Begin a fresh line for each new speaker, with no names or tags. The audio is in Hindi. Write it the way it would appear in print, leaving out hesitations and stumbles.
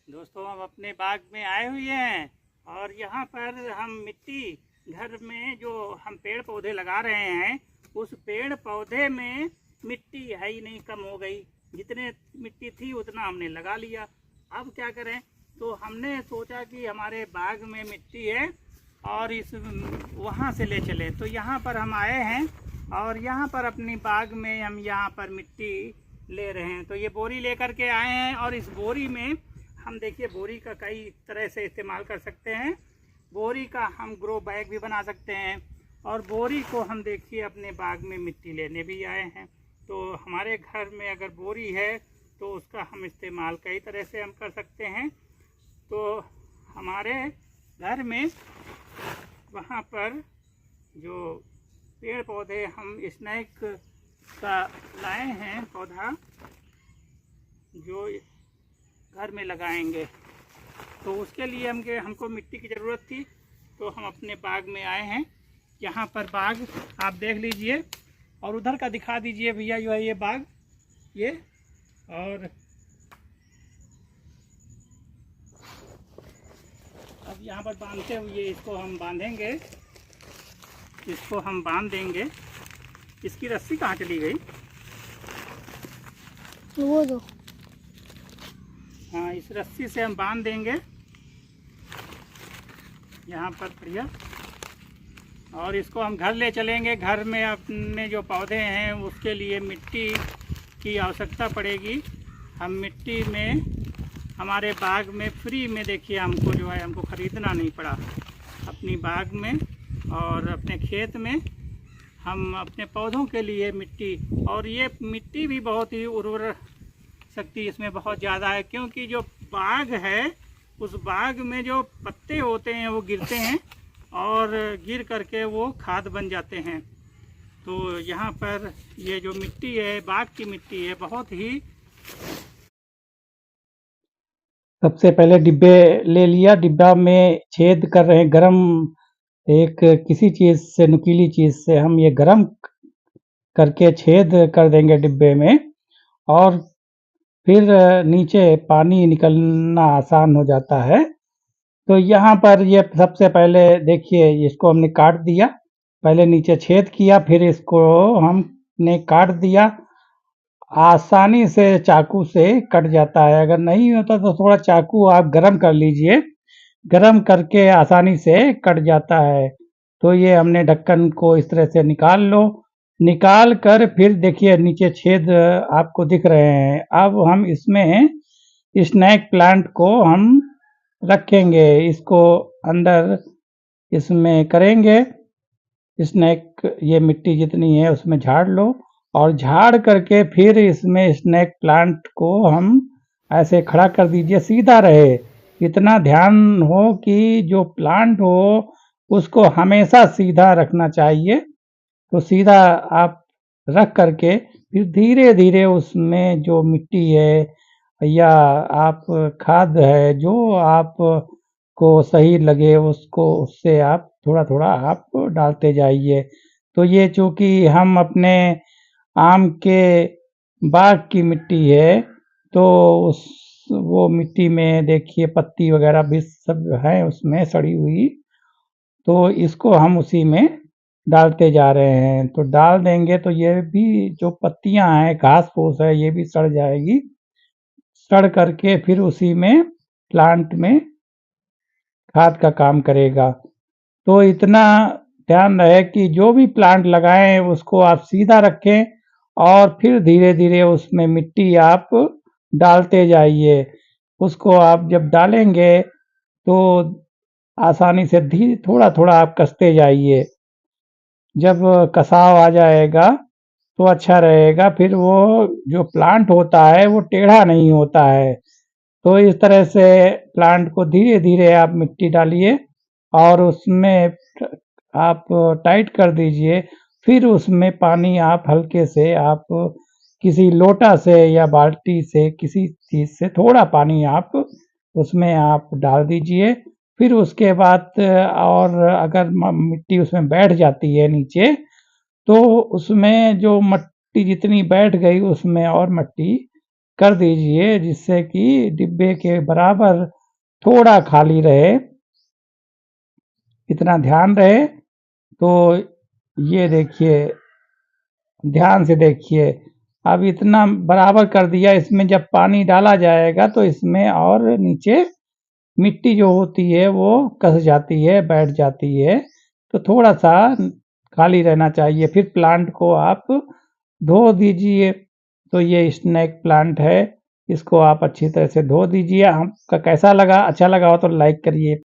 दोस्तों हम अपने बाग में आए हुए हैं और यहाँ पर हम मिट्टी घर में जो हम पेड़ पौधे लगा रहे हैं उस पेड़ पौधे में मिट्टी है ही नहीं, कम हो गई। जितने मिट्टी थी उतना हमने लगा लिया। अब क्या करें, तो हमने सोचा कि हमारे बाग में मिट्टी है और इस वहाँ से ले चले। तो यहाँ पर हम आए हैं और यहाँ पर अपनी बाग में हम यहाँ पर मिट्टी ले रहे हैं। तो ये बोरी लेकर के आए हैं और इस बोरी में हम देखिए बोरी का कई तरह से इस्तेमाल कर सकते हैं। बोरी का हम ग्रो बैग भी बना सकते हैं और बोरी को हम देखिए अपने बाग में मिट्टी लेने भी आए हैं। तो हमारे घर में अगर बोरी है तो उसका हम इस्तेमाल कई तरह से हम कर सकते हैं। तो हमारे घर में वहाँ पर जो पेड़ पौधे हम स्नेक का लाए हैं पौधा जो घर में लगाएंगे, तो उसके लिए हमको मिट्टी की ज़रूरत थी। तो हम अपने बाग में आए हैं। यहाँ पर बाग आप देख लीजिए और उधर का दिखा दीजिए भैया, जो है ये बाग ये। और अब यहाँ पर बांधते हुए इसको हम बांधेंगे, इसको हम बांध देंगे। इसकी रस्सी कहाँ चली गई?
वो दो।
हाँ, इस रस्सी से हम बांध देंगे यहाँ पर बढ़िया। और इसको हम घर ले चलेंगे। घर में अपने जो पौधे हैं उसके लिए मिट्टी की आवश्यकता पड़ेगी। हम मिट्टी में हमारे बाग में फ्री में देखिए हमको जो है हमको ख़रीदना नहीं पड़ा। अपनी बाग में और अपने खेत में हम अपने पौधों के लिए मिट्टी, और ये मिट्टी भी बहुत ही उर्वर शक्ति इसमें बहुत ज़्यादा है, क्योंकि जो बाग है उस बाग में जो पत्ते होते हैं वो गिरते हैं और गिर करके वो खाद बन जाते हैं। तो यहाँ पर ये जो मिट्टी है बाग की मिट्टी है बहुत ही।
सबसे पहले डिब्बे ले लिया, डिब्बा में छेद कर रहे हैं गरम एक किसी चीज़ से, नुकीली चीज़ से हम ये गरम करके छेद कर देंगे डिब्बे में, और फिर नीचे पानी निकलना आसान हो जाता है। तो यहाँ पर ये सबसे पहले देखिए इसको हमने काट दिया, पहले नीचे छेद किया फिर इसको हमने काट दिया। आसानी से चाकू से कट जाता है, अगर नहीं होता तो थोड़ा चाकू आप गरम कर लीजिए, गरम करके आसानी से कट जाता है। तो ये हमने ढक्कन को इस तरह से निकाल लो, निकाल कर फिर देखिए नीचे छेद आपको दिख रहे हैं। अब हम इसमें स्नेक प्लांट को हम रखेंगे, इसको अंदर इसमें करेंगे। स्नेक ये मिट्टी जितनी है उसमें झाड़ लो और झाड़ करके फिर इसमें स्नेक प्लांट को हम ऐसे खड़ा कर दीजिए, सीधा रहे। इतना ध्यान हो कि जो प्लांट हो उसको हमेशा सीधा रखना चाहिए। तो सीधा आप रख करके फिर धीरे धीरे उसमें जो मिट्टी है या आप खाद है जो आप को सही लगे उसको, उससे आप थोड़ा थोड़ा आप डालते जाइए। तो ये चूँकि हम अपने आम के बाग की मिट्टी है तो उस वो मिट्टी में देखिए पत्ती वगैरह भी सब है उसमें सड़ी हुई, तो इसको हम उसी में डालते जा रहे हैं। तो डाल देंगे तो ये भी जो पत्तियां हैं घास फूस है ये भी सड़ जाएगी, सड़ करके फिर उसी में प्लांट में खाद का काम करेगा। तो इतना ध्यान रहे कि जो भी प्लांट लगाएं उसको आप सीधा रखें और फिर धीरे धीरे उसमें मिट्टी आप डालते जाइए। उसको आप जब डालेंगे तो आसानी से थोड़ा थोड़ा आप कसते जाइए। जब कसाव आ जाएगा तो अच्छा रहेगा, फिर वो जो प्लांट होता है वो टेढ़ा नहीं होता है। तो इस तरह से प्लांट को धीरे धीरे आप मिट्टी डालिए और उसमें आप टाइट कर दीजिए। फिर उसमें पानी आप हल्के से आप किसी लोटा से या बाल्टी से किसी चीज़ से थोड़ा पानी आप उसमें आप डाल दीजिए। फिर उसके बाद और अगर मिट्टी उसमें बैठ जाती है नीचे तो उसमें जो मिट्टी जितनी बैठ गई उसमें और मिट्टी कर दीजिए, जिससे कि डिब्बे के बराबर थोड़ा खाली रहे, इतना ध्यान रहे। तो ये देखिए, ध्यान से देखिए, अब इतना बराबर कर दिया। इसमें जब पानी डाला जाएगा तो इसमें और नीचे मिट्टी जो होती है वो कस जाती है, बैठ जाती है, तो थोड़ा सा खाली रहना चाहिए। फिर प्लांट को आप धो दीजिए। तो ये स्नेक प्लांट है, इसको आप अच्छी तरह से धो दीजिए। आपका कैसा लगा? अच्छा लगा हो तो लाइक करिए।